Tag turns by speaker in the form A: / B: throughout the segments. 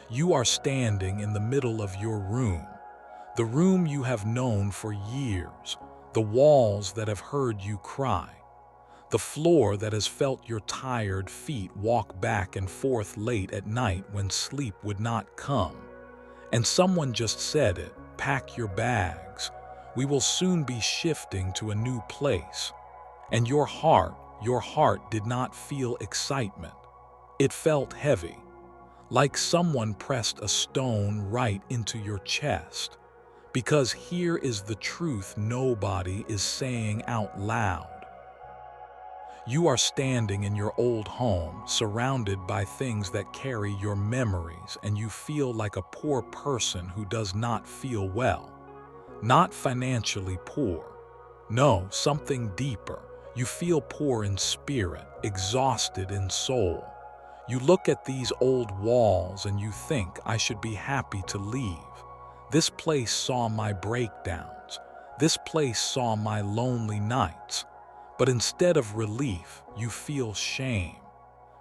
A: You are standing in the middle of your room, the room you have known for years, the walls that have heard you cry, the floor that has felt your tired feet walk back and forth late at night when sleep would not come. And someone just said it, pack your bags. We will soon be shifting to a new place. And your heart did not feel excitement. It felt heavy, like someone pressed a stone right into your chest. Because here is the truth nobody is saying out loud. You are standing in your old home, surrounded by things that carry your memories, and you feel like a poor person who does not feel well. Not financially poor. No, something deeper. You feel poor in spirit, exhausted in soul. You look at these old walls and you think, I should be happy to leave. This place saw my breakdowns. This place saw my lonely nights. But instead of relief, you feel shame,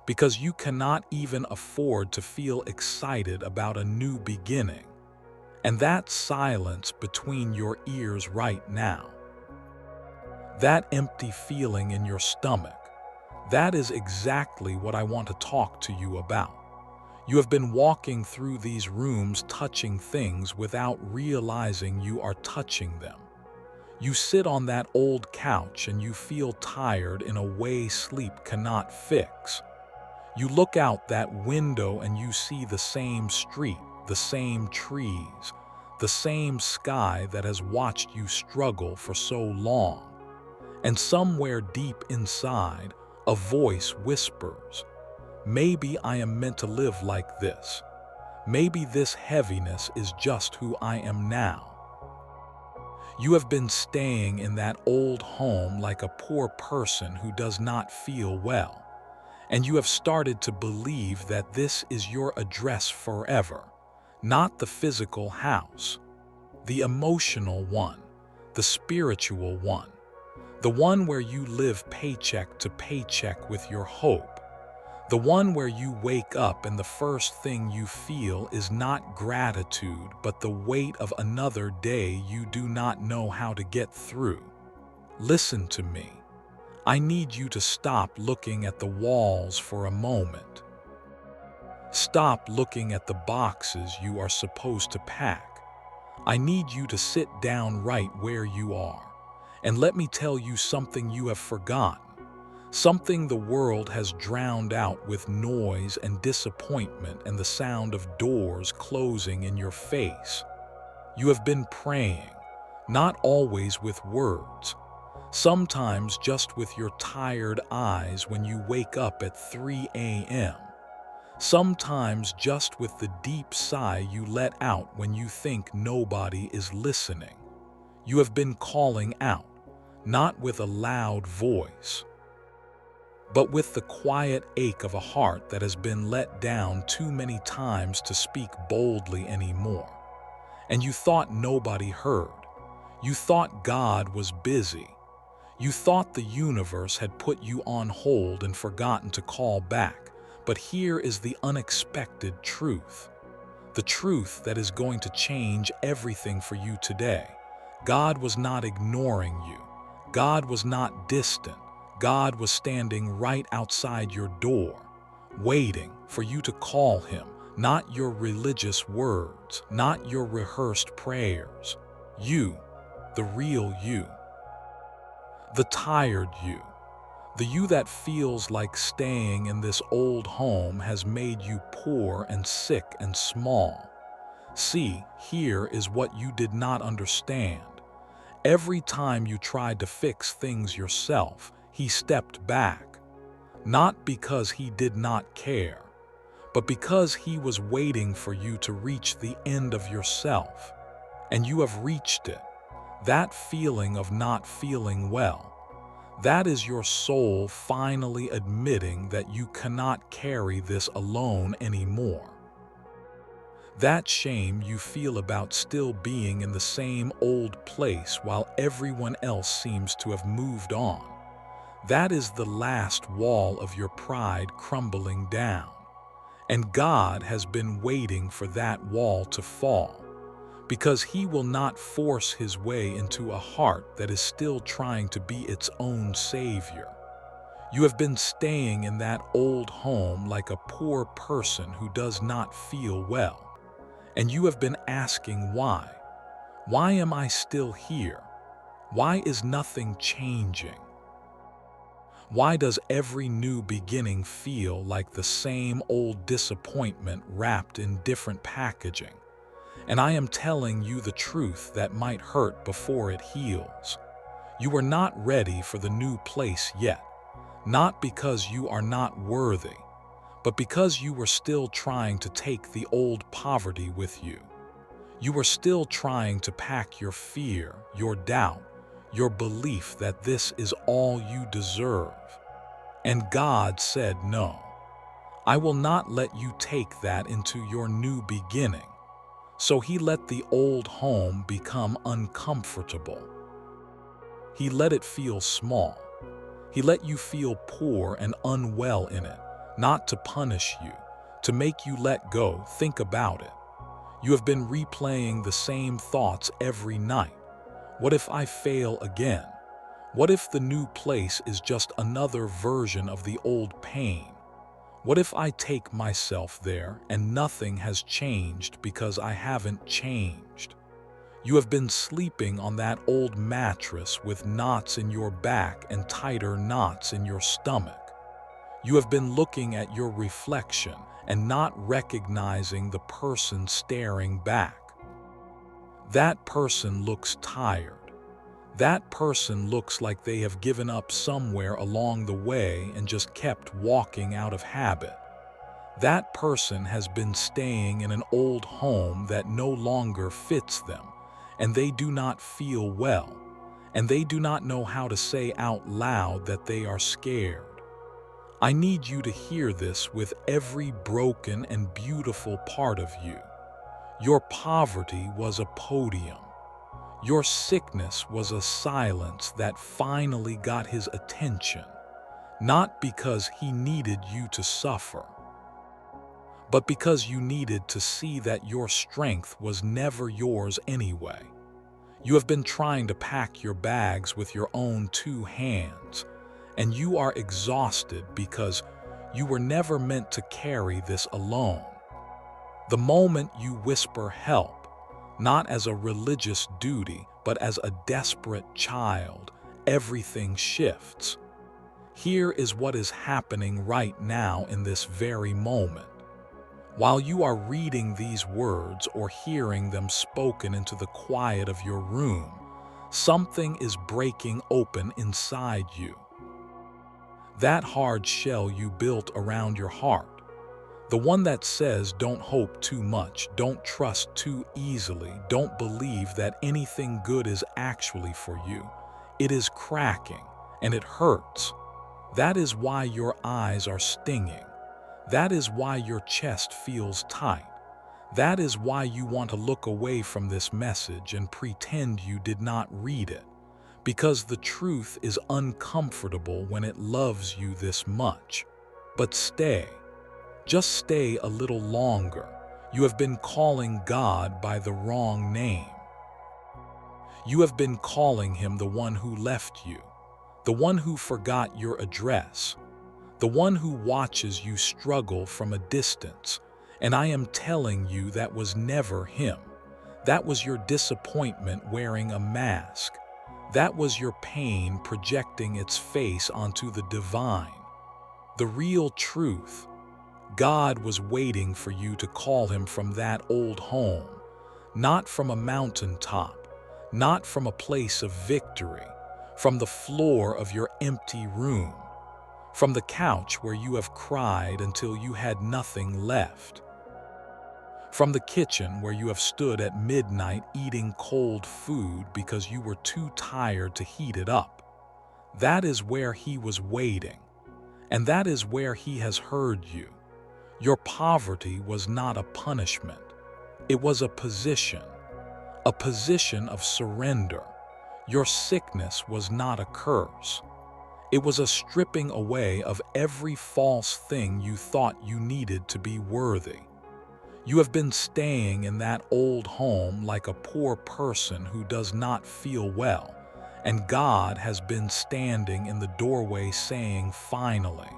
A: because you cannot even afford to feel excited about a new beginning. And that silence between your ears right now, that empty feeling in your stomach, that is exactly what I want to talk to you about. You have been walking through these rooms touching things without realizing you are touching them. You sit on that old couch and you feel tired in a way sleep cannot fix. You look out that window and you see the same street, the same trees, the same sky that has watched you struggle for so long. And somewhere deep inside, a voice whispers, maybe I am meant to live like this. Maybe this heaviness is just who I am now. You have been staying in that old home like a poor person who does not feel well, and you have started to believe that this is your address forever, not the physical house, the emotional one, the spiritual one, the one where you live paycheck to paycheck with your hope. The one where you wake up and the first thing you feel is not gratitude, but the weight of another day you do not know how to get through. Listen to me. I need you to stop looking at the walls for a moment. Stop looking at the boxes you are supposed to pack. I need you to sit down right where you are. And let me tell you something you have forgotten. Something the world has drowned out with noise and disappointment and the sound of doors closing in your face. You have been praying, not always with words, sometimes just with your tired eyes when you wake up at 3 a.m., sometimes just with the deep sigh you let out when you think nobody is listening. You have been calling out, not with a loud voice, but with the quiet ache of a heart that has been let down too many times to speak boldly anymore. And you thought nobody heard. You thought God was busy. You thought the universe had put you on hold and forgotten to call back. But here is the unexpected truth. The truth that is going to change everything for you today. God was not ignoring you. God was not distant. God was standing right outside your door, waiting for you to call him, not your religious words, not your rehearsed prayers. You, the real you, the tired you, the you that feels like staying in this old home has made you poor and sick and small. See, here is what you did not understand. Every time you tried to fix things yourself, he stepped back, not because he did not care, but because he was waiting for you to reach the end of yourself. And you have reached it. That feeling of not feeling well, that is your soul finally admitting that you cannot carry this alone anymore. That shame you feel about still being in the same old place while everyone else seems to have moved on. That is the last wall of your pride crumbling down. And God has been waiting for that wall to fall, because He will not force His way into a heart that is still trying to be its own savior. You have been staying in that old home like a poor person who does not feel well, and you have been asking why. Why am I still here? Why is nothing changing? Why does every new beginning feel like the same old disappointment wrapped in different packaging? And I am telling you the truth that might hurt before it heals. You are not ready for the new place yet, not because you are not worthy, but because you were still trying to take the old poverty with you. You are still trying to pack your fear, your doubt, your belief that this is all you deserve. And God said no. I will not let you take that into your new beginning. So He let the old home become uncomfortable. He let it feel small. He let you feel poor and unwell in it, not to punish you, to make you let go. Think about it. You have been replaying the same thoughts every night. What if I fail again? What if the new place is just another version of the old pain? What if I take myself there and nothing has changed because I haven't changed? You have been sleeping on that old mattress with knots in your back and tighter knots in your stomach. You have been looking at your reflection and not recognizing the person staring back. That person looks tired. That person looks like they have given up somewhere along the way and just kept walking out of habit. That person has been staying in an old home that no longer fits them, and they do not feel well, and they do not know how to say out loud that they are scared. I need you to hear this with every broken and beautiful part of you. Your poverty was a podium. Your sickness was a silence that finally got His attention, not because He needed you to suffer, but because you needed to see that your strength was never yours anyway. You have been trying to pack your bags with your own two hands, and you are exhausted because you were never meant to carry this alone. The moment you whisper help, not as a religious duty, but as a desperate child, everything shifts. Here is what is happening right now in this very moment. While you are reading these words or hearing them spoken into the quiet of your room, something is breaking open inside you. That hard shell you built around your heart, the one that says don't hope too much, don't trust too easily, don't believe that anything good is actually for you. It is cracking, and it hurts. That is why your eyes are stinging. That is why your chest feels tight. That is why you want to look away from this message and pretend you did not read it. Because the truth is uncomfortable when it loves you this much. But stay. Just stay a little longer. You have been calling God by the wrong name. You have been calling Him the one who left you, the one who forgot your address, the one who watches you struggle from a distance. And I am telling you that was never Him. That was your disappointment wearing a mask. That was your pain projecting its face onto the divine. The real truth. God was waiting for you to call Him from that old home, not from a mountaintop, not from a place of victory, from the floor of your empty room, from the couch where you have cried until you had nothing left, from the kitchen where you have stood at midnight eating cold food because you were too tired to heat it up. That is where He was waiting, and that is where He has heard you. Your poverty was not a punishment. It was a position of surrender. Your sickness was not a curse. It was a stripping away of every false thing you thought you needed to be worthy. You have been staying in that old home like a poor person who does not feel well, and God has been standing in the doorway saying, finally.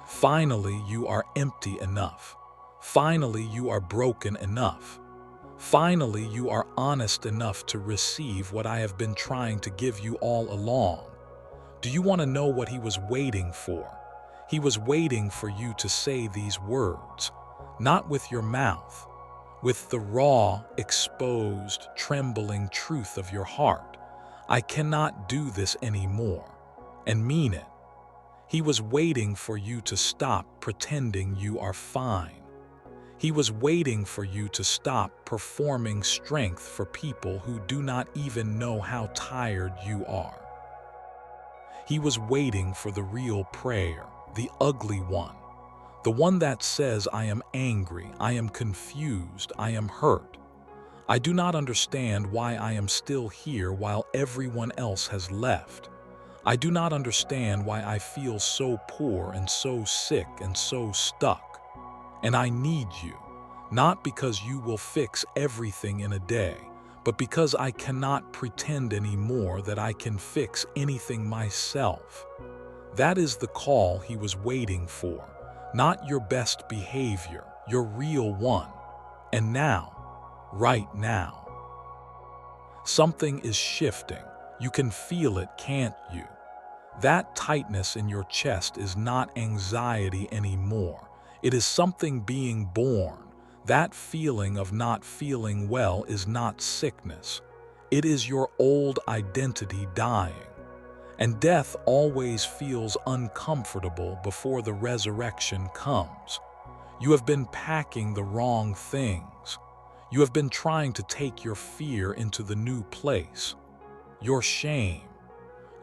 A: Finally, you are empty enough. Finally, you are broken enough. Finally, you are honest enough to receive what I have been trying to give you all along. Do you want to know what he was waiting for? He was waiting for you to say these words, not with your mouth, with the raw, exposed, trembling truth of your heart. I cannot do this anymore, and mean it. He was waiting for you to stop pretending you are fine. He was waiting for you to stop performing strength for people who do not even know how tired you are. He was waiting for the real prayer, the ugly one, the one that says, I am angry, I am confused, I am hurt. I do not understand why I am still here while everyone else has left. I do not understand why I feel so poor and so sick and so stuck. And I need you, not because you will fix everything in a day, but because I cannot pretend anymore that I can fix anything myself. That is the call he was waiting for, not your best behavior, your real one. And now, right now, something is shifting. You can feel it, can't you? That tightness in your chest is not anxiety anymore. It is something being born. That feeling of not feeling well is not sickness. It is your old identity dying. And death always feels uncomfortable before the resurrection comes. You have been packing the wrong things. You have been trying to take your fear into the new place. Your shame.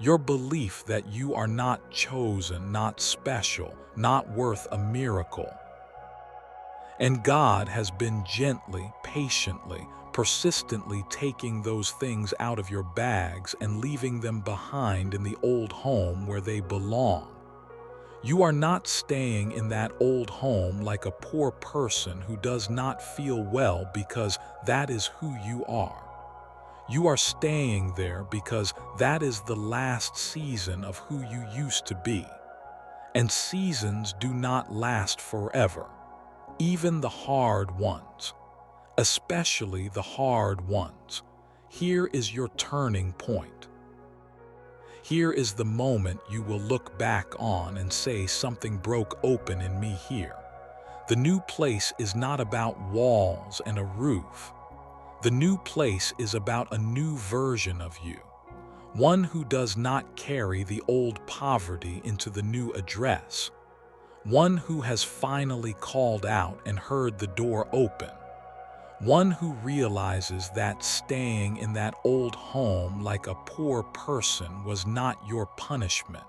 A: Your belief that you are not chosen, not special, not worth a miracle. And God has been gently, patiently, persistently taking those things out of your bags and leaving them behind in the old home where they belong. You are not staying in that old home like a poor person who does not feel well because that is who you are. You are staying there because that is the last season of who you used to be. And seasons do not last forever, even the hard ones, especially the hard ones. Here is your turning point. Here is the moment you will look back on and say, something broke open in me here. The new place is not about walls and a roof. The new place is about a new version of you, one who does not carry the old poverty into the new address, one who has finally called out and heard the door open, one who realizes that staying in that old home like a poor person was not your punishment.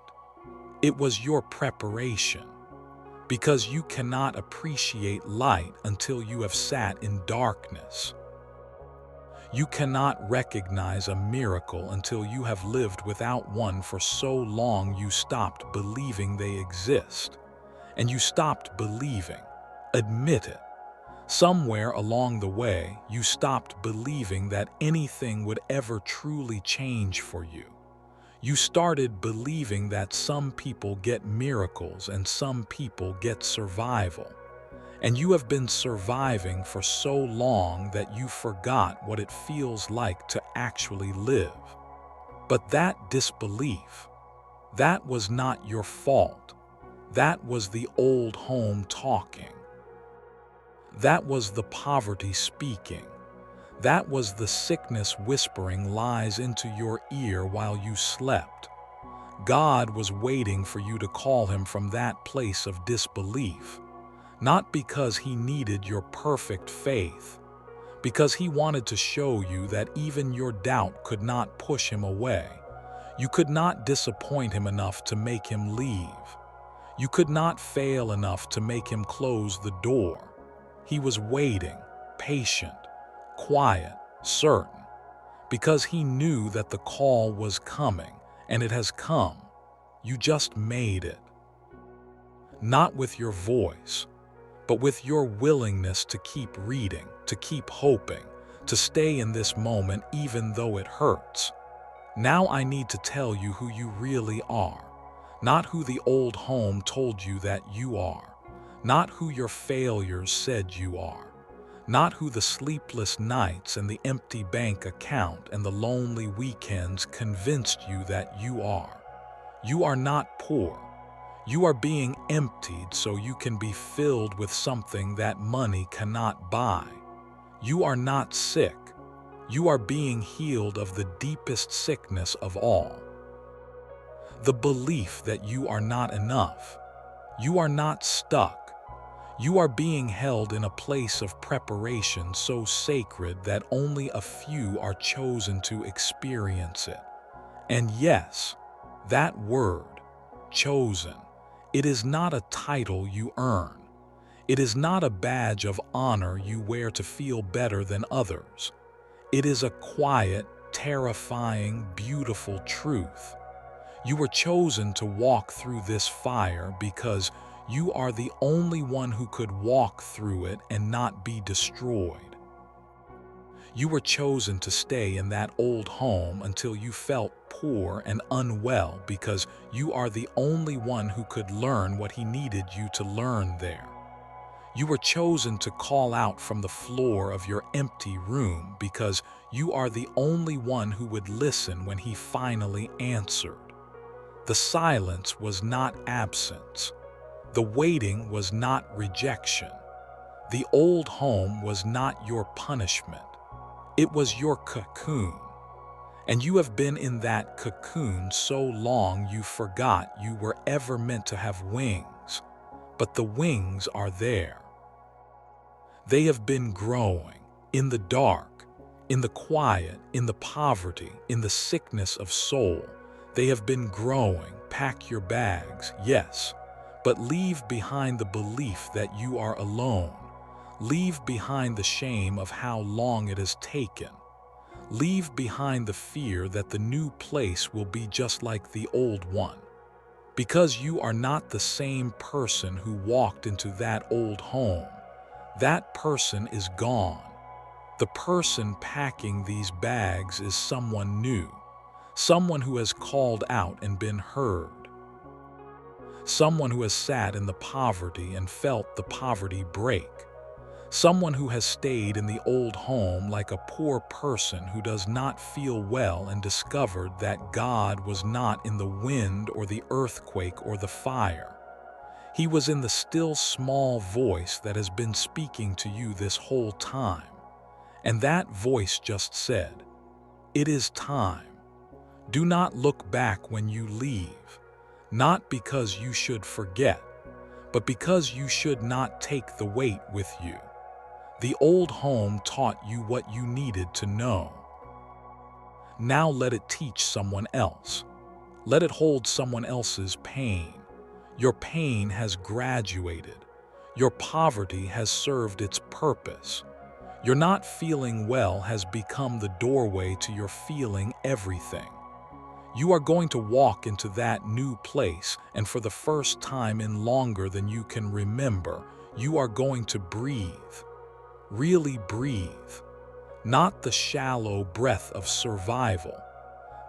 A: It was your preparation, because you cannot appreciate light until you have sat in darkness. You cannot recognize a miracle until you have lived without one for so long you stopped believing they exist. And you stopped believing. Admit it. Somewhere along the way, you stopped believing that anything would ever truly change for you. You started believing that some people get miracles and some people get survival. And you have been surviving for so long that you forgot what it feels like to actually live. But that disbelief, that was not your fault. That was the old home talking. That was the poverty speaking. That was the sickness whispering lies into your ear while you slept. God was waiting for you to call him from that place of disbelief. Not because he needed your perfect faith, because he wanted to show you that even your doubt could not push him away. You could not disappoint him enough to make him leave. You could not fail enough to make him close the door. He was waiting, patient, quiet, certain, because he knew that the call was coming, and it has come. You just made it. Not with your voice, but with your willingness to keep reading, to keep hoping, to stay in this moment even though it hurts. Now I need to tell you who you really are, not who the old home told you that you are, not who your failures said you are, not who the sleepless nights and the empty bank account and the lonely weekends convinced you that you are. You are not poor. You are being emptied so you can be filled with something that money cannot buy. You are not sick. You are being healed of the deepest sickness of all. The belief that you are not enough. You are not stuck. You are being held in a place of preparation so sacred that only a few are chosen to experience it. And yes, that word, chosen, it is not a title you earn. It is not a badge of honor you wear to feel better than others. It is a quiet, terrifying, beautiful truth. You were chosen to walk through this fire because you are the only one who could walk through it and not be destroyed. You were chosen to stay in that old home until you felt poor and unwell because you are the only one who could learn what he needed you to learn there. You were chosen to call out from the floor of your empty room because you are the only one who would listen when he finally answered. The silence was not absence. The waiting was not rejection. The old home was not your punishment. It was your cocoon. And you have been in that cocoon so long you forgot you were ever meant to have wings. But the wings are there. They have been growing in the dark, in the quiet, in the poverty, in the sickness of soul. They have been growing. Pack your bags, yes, but leave behind the belief that you are alone. Leave behind the shame of how long it has taken. Leave behind the fear that the new place will be just like the old one. Because you are not the same person who walked into that old home. That person is gone. The person packing these bags is someone new, someone who has called out and been heard, someone who has sat in the poverty and felt the poverty break, someone who has stayed in the old home like a poor person who does not feel well and discovered that God was not in the wind or the earthquake or the fire. He was in the still small voice that has been speaking to you this whole time. And that voice just said, "It is time. Do not look back when you leave, not because you should forget, but because you should not take the weight with you." The old home taught you what you needed to know. Now let it teach someone else. Let it hold someone else's pain. Your pain has graduated. Your poverty has served its purpose. Your not feeling well has become the doorway to your feeling everything. You are going to walk into that new place, and for the first time in longer than you can remember, you are going to breathe. Really breathe. Not the shallow breath of survival.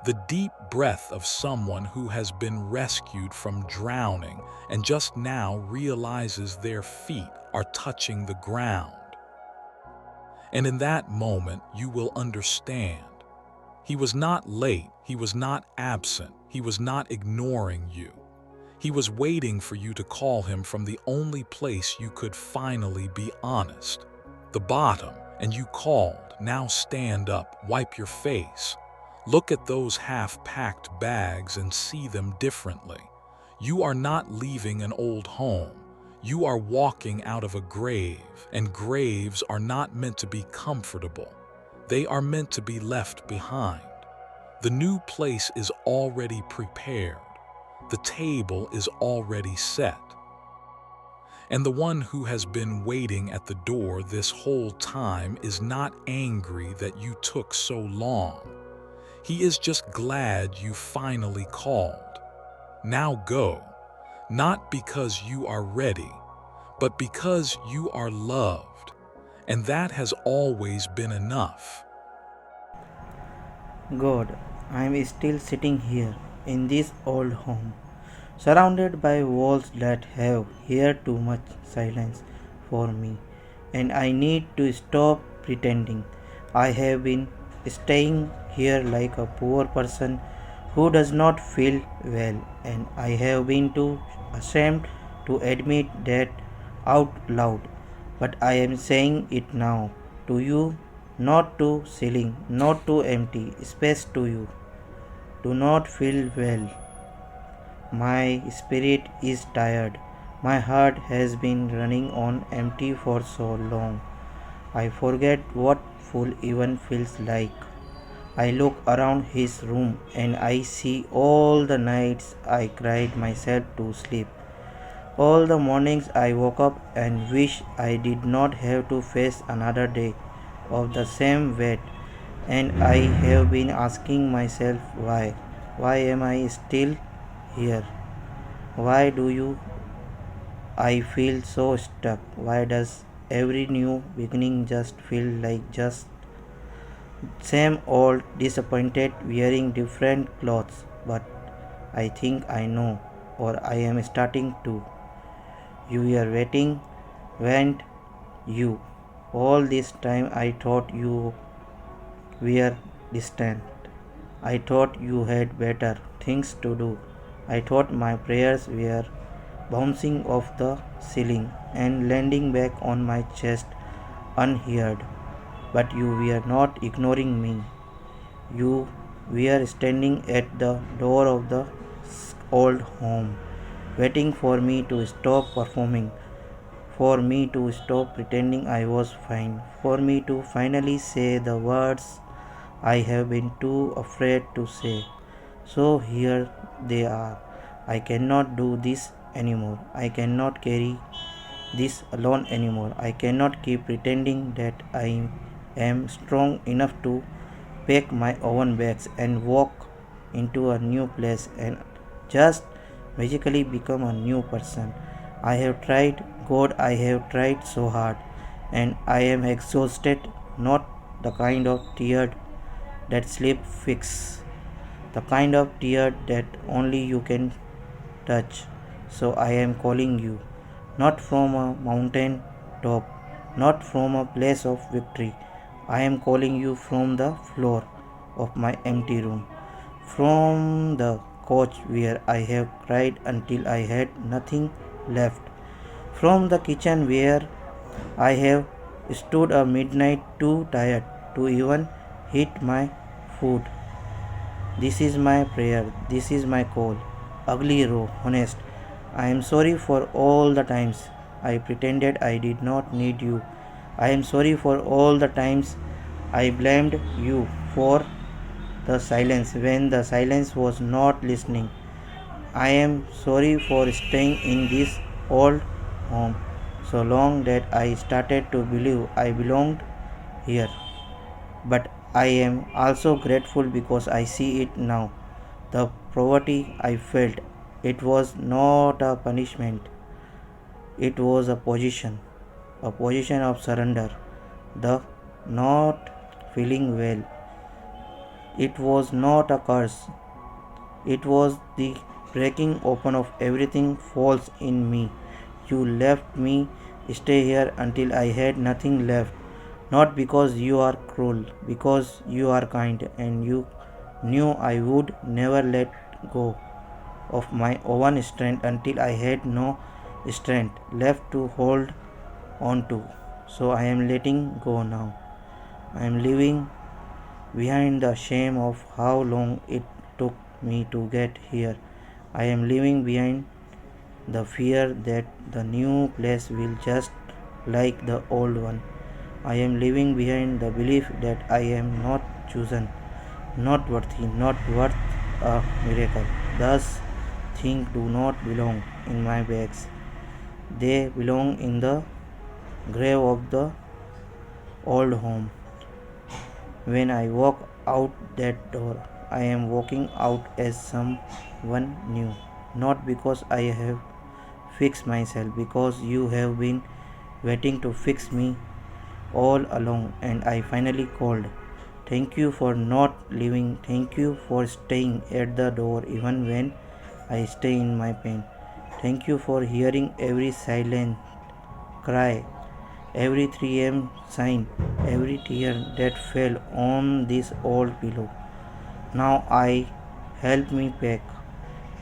A: The deep breath of someone who has been rescued from drowning and just now realizes their feet are touching the ground. And in that moment, you will understand. He was not late, he was not absent, he was not ignoring you. He was waiting for you to call him from the only place you could finally be honest, the bottom, and you called. Now stand up, wipe your face. Look at those half-packed bags and see them differently. You are not leaving an old home. You are walking out of a grave, and graves are not meant to be comfortable. They are meant to be left behind. The new place is already prepared. The table is already set. And the one who has been waiting at the door this whole time is not angry that you took so long. He is just glad you finally called. Now go, not because you are ready, but because you are loved, and that has always been enough.
B: God, I am still sitting here in this old home, surrounded by walls that have here too much silence for me, and I need to stop pretending. I have been staying here like a poor person who does not feel well, and I have been too ashamed to admit that out loud. But I am saying it now to you, not to ceiling, not to empty space to you. Do not feel well. My spirit is tired. My heart has been running on empty for so long. I forget what full even feels like. I look around his room and I see all the nights I cried myself to sleep. All the mornings I woke up and wish I did not have to face another day of the same weight, and I have been asking myself why. Why am I still here? Why do you I feel so stuck? Why does every new beginning just feel like just same old disappointed wearing different clothes? But I think I know, or I am starting to. You were waiting, weren't you? All this time I thought you were distant. I thought you had better things to do. I thought my prayers were bouncing off the ceiling and landing back on my chest unheard. But you were not ignoring me. You were standing at the door of the old home, waiting for me to stop performing, for me to stop pretending I was fine, for me to finally say the words I have been too afraid to say. So here they are. I cannot do this anymore. I cannot carry this alone anymore. I cannot keep pretending that I am strong enough to pack my own bags and walk into a new place and just magically become a new person. I have tried, God, I have tried so hard, and I am exhausted, not the kind of tired that sleep fix, the kind of tear that only you can touch. So I am calling you, not from a mountain top, not from a place of victory. I am calling you from the floor of my empty room, from the couch where I have cried until I had nothing left, from the kitchen where I have stood a midnight too tired to even heat my food. This is my prayer. This is my call. Ugly row, honest. I am sorry for all the times I pretended I did not need you. I am sorry for all the times I blamed you for the silence when the silence was not listening. I am sorry for staying in this old home so long that I started to believe I belonged here. But I am also grateful because I see it now. The poverty I felt, it was not a punishment, it was a position of surrender. The not feeling well, it was not a curse, it was the breaking open of everything false in me. You left me stay here until I had nothing left. Not because you are cruel, because you are kind, and you knew I would never let go of my own strength until I had no strength left to hold on to. So I am letting go now. I am leaving behind the shame of how long it took me to get here. I am leaving behind the fear that the new place will just like the old one. I am leaving behind the belief that I am not chosen, not worthy, not worth a miracle. Thus, things do not belong in my bags. They belong in the grave of the old home. When I walk out that door, I am walking out as someone new. not because I have fixed myself, because you have been waiting to fix me all along, and I finally called. Thank you for not leaving. Thank you for staying at the door even when I stay in my pain. Thank you for hearing every silent cry, every 3 a.m. sign, every tear that fell on this old pillow. Now I help me pack,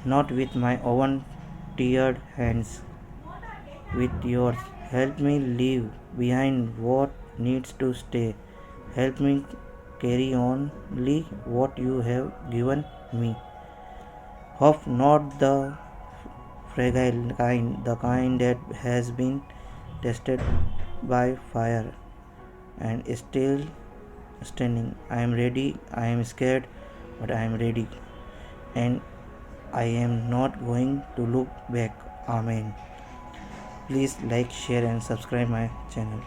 B: not with my own tired hands, with yours. Help me leave behind what needs to stay. Help me carry only what you have given me. Hope not the fragile kind, the kind that has been tested by fire and is still standing. I am ready, I am scared, but I am ready. And I am not going to look back. Amen. Please like, share, and subscribe my channel.